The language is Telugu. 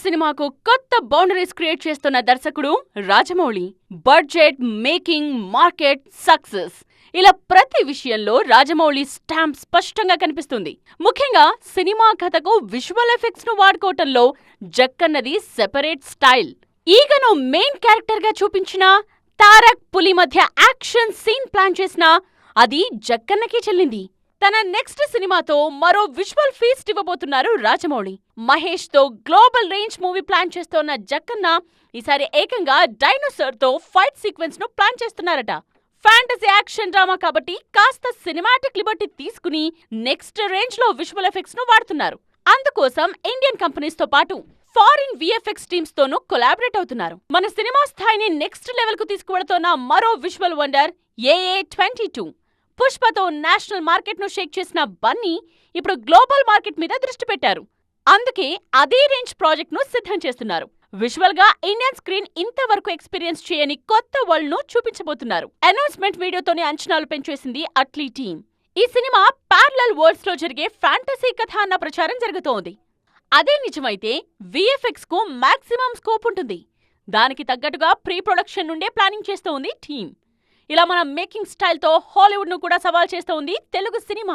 సినిమాకు కొత్త బౌండరీస్ క్రియేట్ చేస్తున్న దర్శకుడు Rajamouli. Budget, making, market, success ఇలా ప్రతి విషయంలో రాజమౌళి స్టాంప్ స్పష్టంగా కనిపిస్తుంది. ముఖ్యంగా సినిమా కథకు విజువల్ ఎఫెక్ట్స్ ను వాడుకోవటంలో జక్కన్నది సెపరేట్ స్టైల్. ఈగను మెయిన్ క్యారెక్టర్ గా చూపించినా, తారక్ పులి మధ్య యాక్షన్ సీన్ ప్లాన్ చేసినా అది జక్కన్నకి చెల్లింది. తన నెక్స్ట్ సినిమాతో మరో విజువల్ ఫీస్ట్ ఇవ్వబోతున్నారు రాజమౌళి. మహేష్ తో గ్లోబల్ రేంజ్ మూవీ ప్లాన్ చేస్తోన్న జక్కన్న ఈసారి ఏకంగా డైనోసార్ తో ఫైట్ సీక్వెన్స్ ను ప్లాన్ చేస్తున్నారట. ఫ్యాంటసీ యాక్షన్ డ్రామా కాబట్టి కాస్త సినిమాటిక్ లిబర్టీ తీసుకుని నెక్స్ట్ రేంజ్ లో విజువల్ ఎఫెక్ట్స్ ను వాడుతున్నారు. అందుకోసం ఇండియన్ కంపెనీస్ తో పాటు ఫారిన్ విఎఫ్ఎక్స్ టీమ్స్ తోనూ కొలాబరేట్ అవుతున్నారు. మన సినిమా స్థాయిని నెక్స్ట్ లెవెల్ కు తీసుకువెడుతోన్న మరో విజువల్ వండర్ AA22. పుష్పతో నేషనల్ మార్కెట్ ను షేక్ చేసిన బన్నీ ఇప్పుడు గ్లోబల్ మార్కెట్ మీద దృష్టి పెట్టారు. అందుకే అదే రేంజ్ ప్రాజెక్ట్ ను సిద్ధం చేస్తున్నారు. విజువల్ గా ఇండియన్ స్క్రీన్ ఇంతవరకు ఎక్స్పీరియన్స్ చేయని కొత్త వరల్డ్ ను చూపించబోతున్నారు. అనౌన్స్మెంట్ వీడియోతోనే అంచనాలు పెంచేసింది అట్లీ టీం. ఈ సినిమా ప్యారలల్ వరల్డ్స్ లో జరిగే ఫ్యాంటసీ కథ అన్న ప్రచారం జరుగుతోంది. అదే నిజమైతే విఎఫ్ఎక్స్ కు మాక్సిమం స్కోప్ ఉంటుంది. దానికి తగ్గట్టుగా ప్రీ ప్రొడక్షన్ నుండే ప్లానింగ్ చేస్తోంది టీం. ఇలా మన మేకింగ్ స్టైల్తో హాలీవుడ్ ను కూడా సవాల్ చేస్తోంది తెలుగు సినిమా.